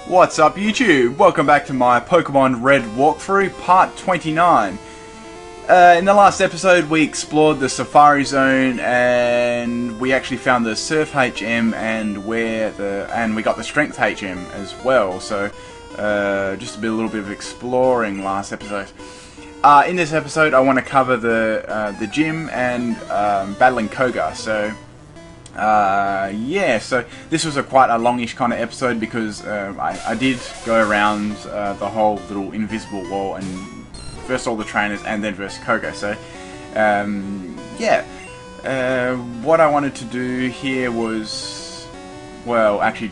What's up YouTube? Welcome back to my Pokemon Red walkthrough, part 29. In the last episode we explored the Safari Zone and we actually found the Surf HM and we got the Strength HM as well. So just a little bit of exploring last episode. In this episode I want to cover the gym and battling Koga. So yeah, so this was quite a longish kind of episode because I did go around the whole little invisible wall and versus all the trainers and then versus Koga. So yeah, what I wanted to do here was, well, actually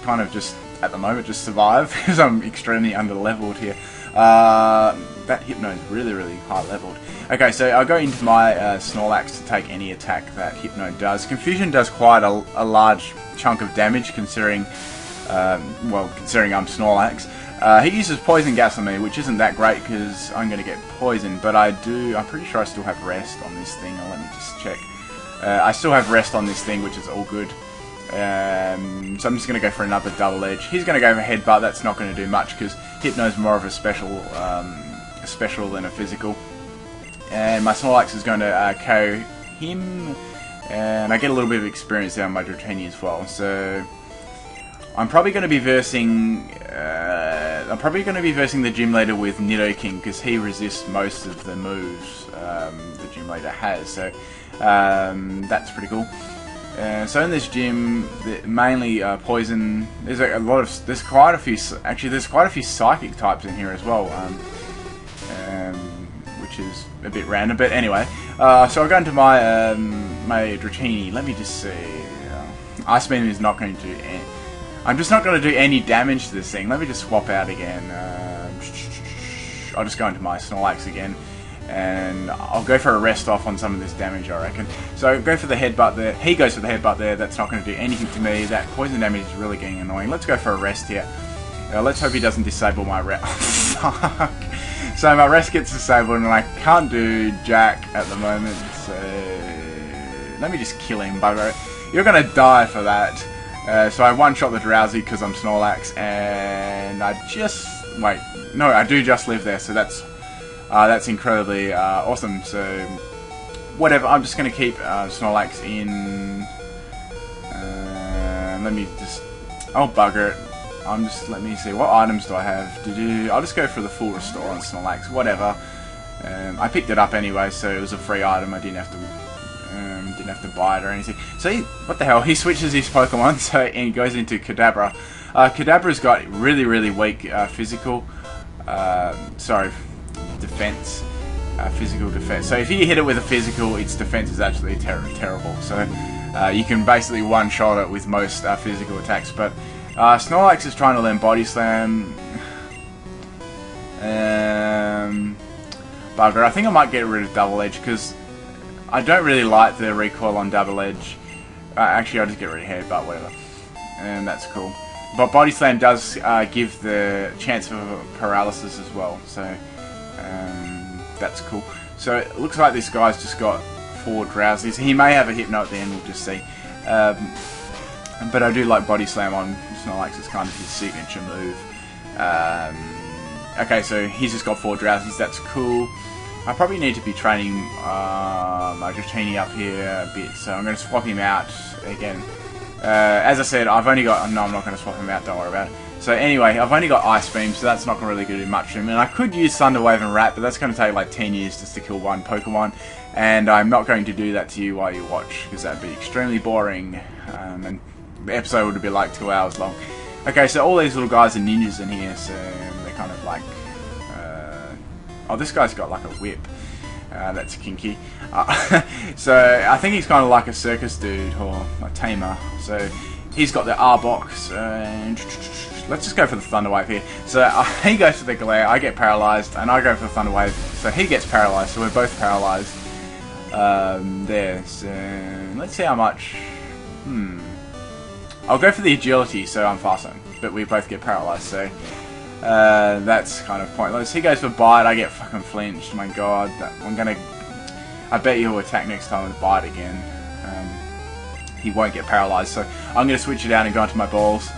kind of just at the moment just survive because I'm extremely under-leveled here. That Hypno is really high leveled. Okay, so I'll go into my Snorlax to take any attack that Hypno does. Confusion does quite a large chunk of damage considering, considering I'm Snorlax. He uses Poison Gas on me, which isn't that great because I'm going to get poisoned, but I'm pretty sure I still have Rest on this thing. Let me just check. I still have Rest on this thing, which is all good. So I'm just going to go for another Double Edge. He's going to go for Headbutt. That's not going to do much because Hypno's more of a special than a physical. And my Snorlax is going to KO him, and I get a little bit of experience there on my Dratini as well. So I'm probably going to be versing. The gym leader with Nidoking because he resists most of the moves the gym leader has. So that's pretty cool. So in this gym, mainly poison. There's quite a few. Actually, there's quite a few psychic types in here as well. Which is a bit random, but anyway. So I'll go into my my Dratini. Let me just see. Ice Beam is not going to do any. I'm just not going to do any damage to this thing. Let me just swap out again. I'll just go into my Snorlax again, and I'll go for a rest off on some of this damage, I reckon. So go for the Headbutt there. He goes for the Headbutt there. That's not going to do anything to me. That poison damage is really getting annoying. Let's go for a rest here. Let's hope he doesn't disable my rest. Fuck. So my rest gets disabled and I can't do Jack at the moment, so let me just kill him, bugger it. You're gonna die for that. So I one-shot the Drowsy because I'm Snorlax, and I do just live there, so that's incredibly awesome. So whatever, I'm just gonna keep Snorlax in. Oh bugger it. Let me see, what items do I have? I'll just go for the full restore on Snorlax, whatever. I picked it up anyway, so it was a free item. I didn't have to buy it or anything. So what the hell? He switches his Pokemon, so and he goes into Kadabra. Kadabra's got really weak physical. Defense. Physical defense. So if you hit it with a physical, its defense is actually terrible. So you can basically one-shot it with most physical attacks, but. Snorlax is trying to learn Body Slam. Bugger, I think I might get rid of Double Edge because I don't really like the recoil on Double Edge. Actually, I'll just get rid of Headbutt, whatever. And that's cool. But Body Slam does give the chance for paralysis as well, so that's cool. So it looks like this guy's just got 4 Drowsies. He may have a Hypno at the end, we'll just see. But I do like Body Slam on Snorlax, it's kind of his signature move. Okay, so he's just got 4 Drowsies, that's cool. I probably need to be training my Dratini up here a bit, so I'm going to swap him out again. As I said, I've only got... No, I'm not going to swap him out, don't worry about it. So anyway, I've only got Ice Beam, so that's not really going to do much to him. And I could use Thunder Wave and Rat, but that's going to take like 10 years just to kill one Pokemon. And I'm not going to do that to you while you watch, because that'd be extremely boring. And the episode would be like 2 hours long. Okay, so all these little guys are ninjas in here, so they're kind of like... oh, this guy's got like a whip. That's kinky. So I think he's kind of like a circus dude, or a tamer. So he's got the R-Box, and let's just go for the Thunder Wave here. So he goes for the Glare, I get paralyzed, and I go for the Thunder Wave, so he gets paralyzed, so we're both paralyzed. There, so let's see how much... I'll go for the agility, so I'm faster, but we both get paralyzed, so that's kind of pointless. He goes for Bite, I get fucking flinched, my god. I bet he'll attack next time with Bite again. He won't get paralyzed, so I'm going to switch it out and go into my balls.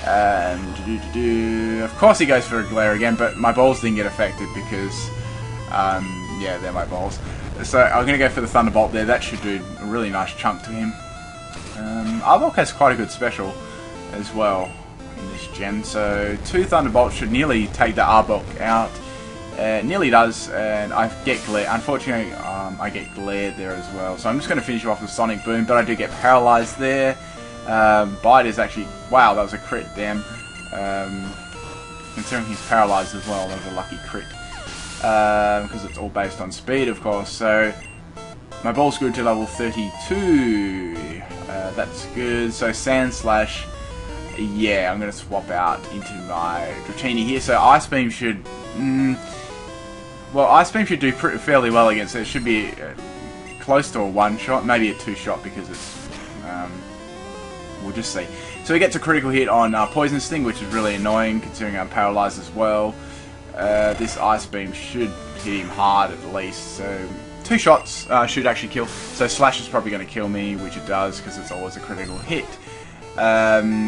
Of course he goes for a glare again, but my balls didn't get affected because, yeah, they're my balls. So I'm going to go for the Thunderbolt there. That should do a really nice chunk to him. Arbok has quite a good special as well in this gen, so 2 Thunderbolts should nearly take the Arbok out. Nearly does, and I get glare. Unfortunately, I get glared there as well. So I'm just going to finish off with Sonic Boom, but I do get paralyzed there. Bite is actually, wow, that was a crit, damn. Considering he's paralyzed as well, that was a lucky crit. Because it's all based on speed, of course. So my ball's good to level 32. That's good. So Sand Slash, yeah, I'm going to swap out into my Dratini here. So Ice Beam should, well, Ice Beam should do fairly well against it. It should be close to a 1-shot, maybe a 2-shot because it's, we'll just see. So he gets a critical hit on Poison Sting, which is really annoying considering I'm paralyzed as well. This Ice Beam should hit him hard at least, so 2 shots should actually kill. So Slash is probably going to kill me, which it does because it's always a critical hit,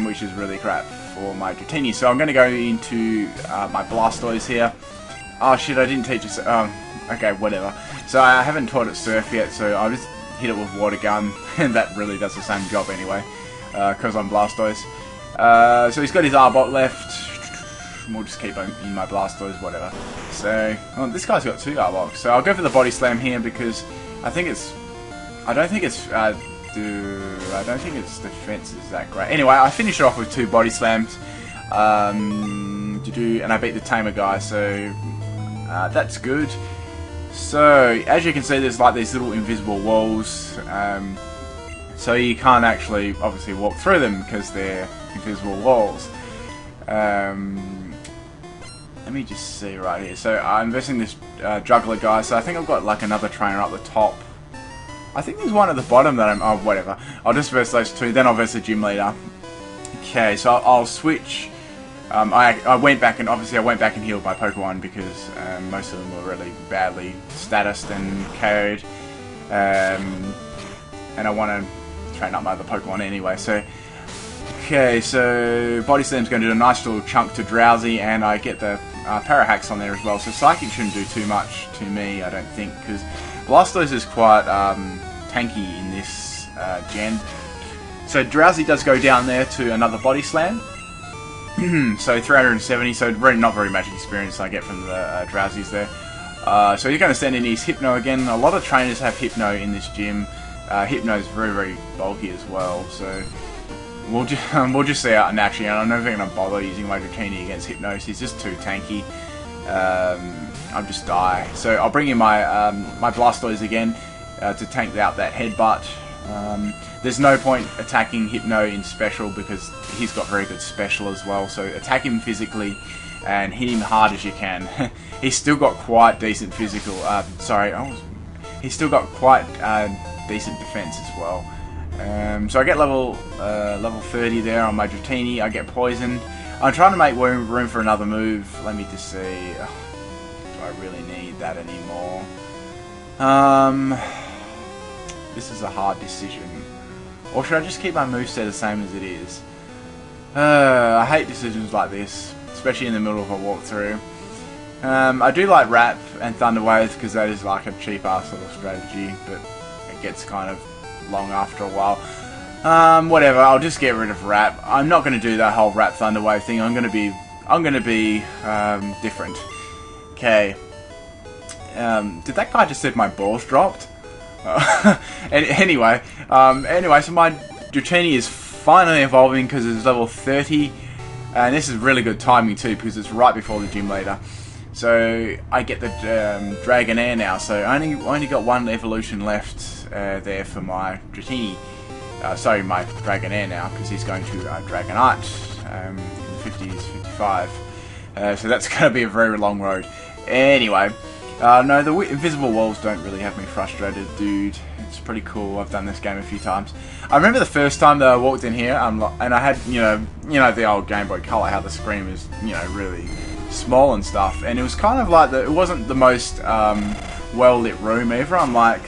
which is really crap for my Dratini. So I'm going to go into my Blastoise here. Oh shit, I didn't teach it. Okay, whatever. So I haven't taught it Surf yet, so I'll just hit it with Water Gun, and that really does the same job anyway, because I'm Blastoise. So he's got his Arbok left. We'll just keep him in my Blastoise, whatever. So, well, this guy's got 2 Arboks, so I'll go for the Body Slam here because I think it's, I don't think its defense is that great. Anyway, I finish it off with 2 Body Slams, and I beat the Tamer guy, so that's good. So, as you can see, there's like these little invisible walls, so you can't actually, obviously, walk through them because they're invisible walls. Let me just see right here. So I'm versing this juggler guy, so I think I've got like another trainer up the top. I think there's one at the bottom that I'm, oh whatever. I'll just verse those 2, then I'll verse the gym leader. Okay, so I'll switch. I went back and obviously I went back and healed my Pokemon because most of them were really badly statused and KO'd. And I want to train up my other Pokemon anyway, so okay, so Body Slam's going to do a nice little chunk to Drowsy, and I get the Parahacks on there as well, so Psychic shouldn't do too much to me, I don't think, because Blastoise is quite tanky in this gen. So Drowsy does go down there to another Body Slam, so 370, so really not very much experience I get from the Drowsies there. So he's going to send in his Hypno again. A lot of trainers have Hypno in this gym. Hypno is very, very bulky as well, so we'll just see out naturally. I don't know if I'm going to bother using my Dratini against Hypnos. He's just too tanky. I'll just die. So I'll bring in my my Blastoise again to tank out that Headbutt. There's no point attacking Hypno in Special because he's got very good Special as well. So attack him physically and hit him hard as you can. He's still got quite decent physical. He's still got quite decent defense as well. So I get level 30 there on my Dratini. I get poisoned. I'm trying to make room for another move. Let me just see. Do I really need that anymore? This is a hard decision. Or should I just keep my moveset the same as it is? I hate decisions like this, especially in the middle of a walkthrough. I do like Wrap and Thunder Wave because that is like a cheap ass little strategy, but it gets kind of long after a while. Whatever, I'll just get rid of Wrap. I'm not going to do that whole Wrap Thunder Wave thing. I'm going to be different. Okay. Did that guy just say my balls dropped? Anyway, so my Dratini is finally evolving because it's level 30, and this is really good timing too because it's right before the gym leader. So I get the Dragonair now. So I only got 1 evolution left there for my Dratini. Sorry, my Dragonair now because he's going to Dragonite in the 50s, 55. So that's going to be a very long road. Anyway. No, the invisible walls don't really have me frustrated, dude. It's pretty cool. I've done this game a few times. I remember the first time that I walked in here, and I had, you know the old Game Boy Color, how the screen was, really small and stuff. And it was kind of like it wasn't the most well-lit room either. I'm like,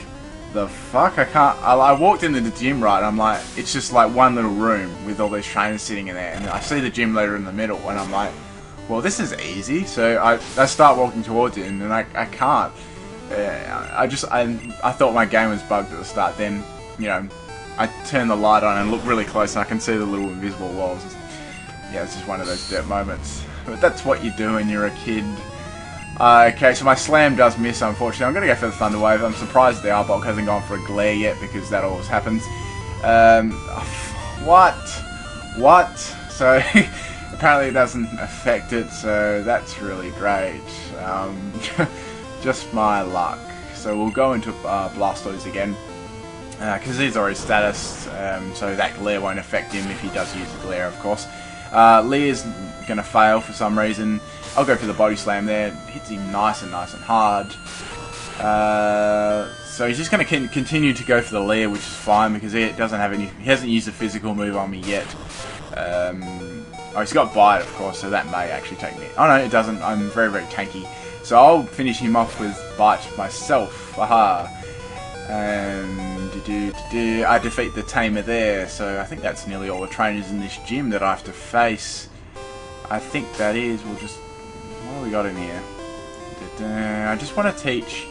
the fuck? I can't. I walked into the gym, right? I'm like, it's just like one little room with all these trainers sitting in there, and I see the gym leader in the middle, and I'm like, well, this is easy. So I start walking towards it, and then I can't. I thought my game was bugged at the start. Then, you know, I turn the light on and look really close, and I can see the little invisible walls. Yeah, it's just one of those dirt moments. But that's what you do when you're a kid. Okay, so my slam does miss, unfortunately. I'm going to go for the Thunder Wave. I'm surprised the R-Bulk hasn't gone for a glare yet, because that always happens. What? So, apparently it doesn't affect it, so that's really great. Just my luck. So we'll go into Blastoise again, because he's already status, so that glare won't affect him if he does use the glare, of course. Lear's going to fail for some reason. I'll go for the body slam there. Hits him nice and hard. So he's just going to continue to go for the Leer, which is fine because he doesn't have any. He hasn't used a physical move on me yet. Oh, he's got Bite, of course, so that may actually take me. Oh no, it doesn't. I'm very tanky. So I'll finish him off with Bite myself. Haha. I defeat the Tamer there, so I think that's nearly all the trainers in this gym that I have to face. I think that is. We'll just. What have we got in here? I just want to teach.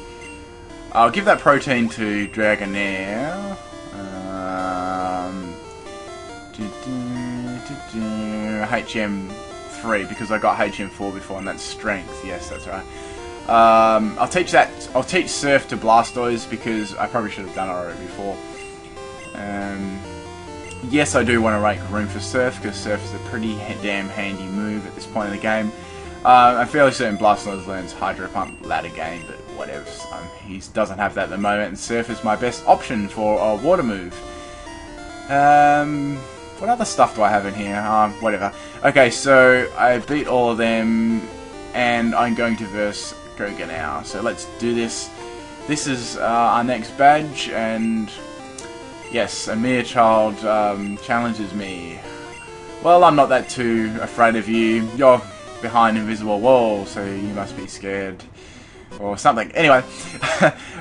I'll give that protein to Dragonair. HM3 because I got HM4 before, and that's strength. Yes, that's right. I'll teach that. I'll teach Surf to Blastoise because I probably should have done it already before. Yes, I do want to make room for Surf because Surf is a pretty damn handy move at this point in the game. I'm fairly certain Blastoise learns Hydro Pump latter game, but whatever. He doesn't have that at the moment, and Surf is my best option for a water move. What other stuff do I have in here? Whatever. Okay, so I beat all of them, and I'm going to verse Koga now. So let's do this. This is our next badge, and yes, a mere child challenges me. Well, I'm not that too afraid of you. You're behind invisible walls, so you must be scared. Or something. Anyway,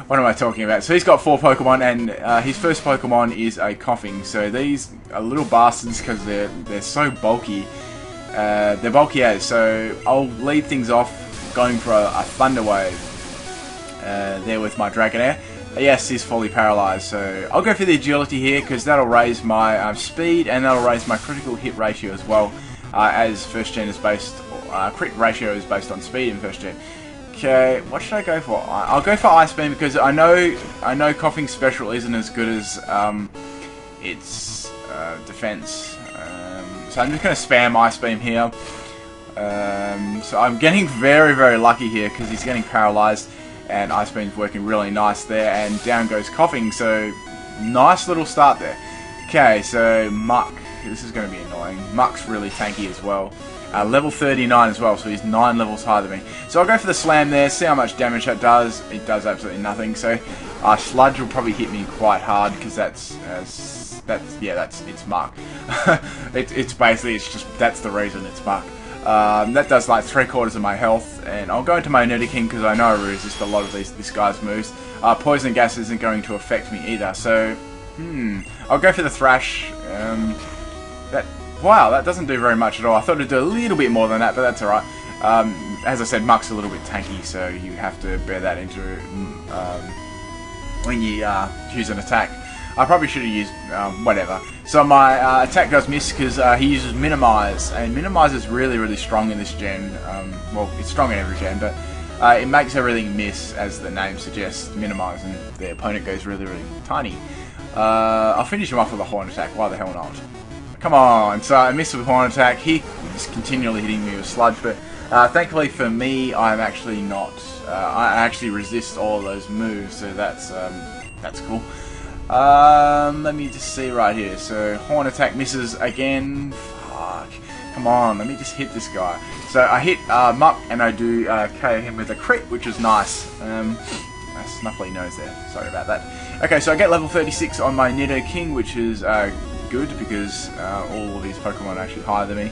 what am I talking about? So he's got 4 Pokemon, and his first Pokemon is a Coughing. So these are little bastards because they're so bulky. They're bulky as. So I'll lead things off going for a Thunder Wave there with my Dragonair. Yes, he's fully paralyzed, so I'll go for the Agility here because that'll raise my speed and that'll raise my critical hit ratio as well. As first gen is based, crit ratio is based on speed in first gen. Okay, what should I go for? I'll go for Ice Beam because I know Coughing Special isn't as good as its defense. So I'm just going to spam Ice Beam here. So I'm getting very lucky here because he's getting paralyzed and Ice Beam's working really nice there, and down goes Coughing. So nice little start there. Okay, so Muck. This is going to be annoying. Muck's really tanky as well. Level 39 as well, so he's 9 levels higher than me. So I'll go for the Slam there, see how much damage that does. It does absolutely nothing. So Sludge will probably hit me quite hard because it's Muck. it's basically that's the reason it's Muck. That does like 3/4 of my health, and I'll go into my Nidoking because I know I resist a lot of this guy's moves. Poison Gas isn't going to affect me either, so I'll go for the Thrash. Wow, that doesn't do very much at all. I thought it'd do a little bit more than that, but that's alright. As I said, Muck's a little bit tanky, so you have to bear that into when you choose an attack. I probably should have used whatever. So my attack does miss because he uses Minimize, and Minimize is really strong in this gen. Well, it's strong in every gen, but it makes everything miss, as the name suggests, Minimize, and the opponent goes really tiny. I'll finish him off with a Horn Attack, why the hell not? Come on, so I missed with Horn Attack. He is continually hitting me with Sludge, but thankfully for me, I'm actually not. I actually resist all of those moves, so that's cool. Let me just see right here. So Horn Attack misses again. Fuck. Come on, let me just hit this guy. So I hit Muck, and I do KO him with a crit, which is nice. A snuffly nose there. Sorry about that. Okay, so I get level 36 on my Nidoking, which is good because all of these Pokemon are actually higher than me.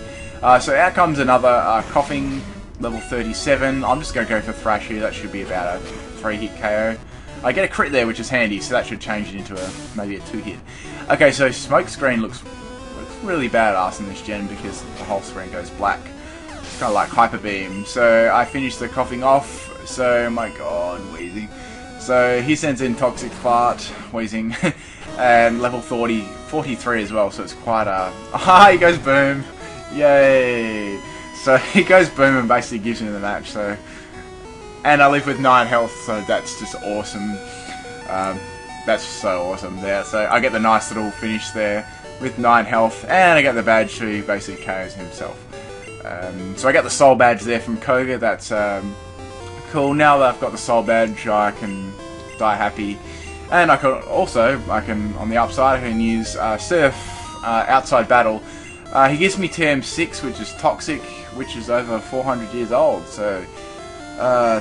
So out comes another Coughing, level 37. I'm just going to go for Thrash here. That should be about a 3-hit KO. I get a crit there, which is handy, so that should change it into maybe a 2-hit. Okay, so smoke screen looks really badass in this gen because the whole screen goes black. It's kind of like Hyper Beam. So I finished the coughing off. So, my god, wheezing. So he sends in Toxic Fart, wheezing, and level 43 as well, so it's quite a... Ah, he goes boom! Yay! So he goes boom and basically gives me the match, so... And I live with 9 health, so that's just awesome. That's so awesome there. So I get the nice little finish there with 9 health, and I get the badge so he basically KOs himself. So I get the soul badge there from Koga, that's cool. Now that I've got the soul badge, I can die happy. And I can, on the upside, I can use Surf outside battle. He gives me TM6, which is toxic, which is over 400 years old, so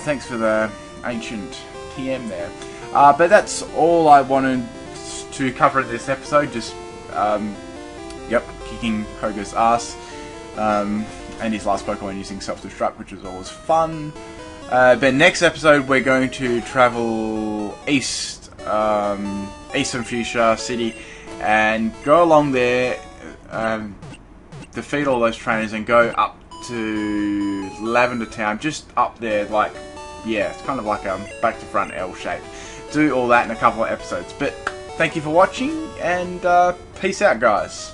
thanks for the ancient TM there. But that's all I wanted to cover in this episode, just, kicking Koga's ass, and his last Pokemon using self-destruct, which was always fun. But next episode we're going to travel east, eastern Fuchsia City, and go along there, defeat all those trainers, and go up to Lavender Town, just up there, like, yeah, it's kind of like a back to front L shape. Do all that in a couple of episodes. But thank you for watching, and peace out, guys.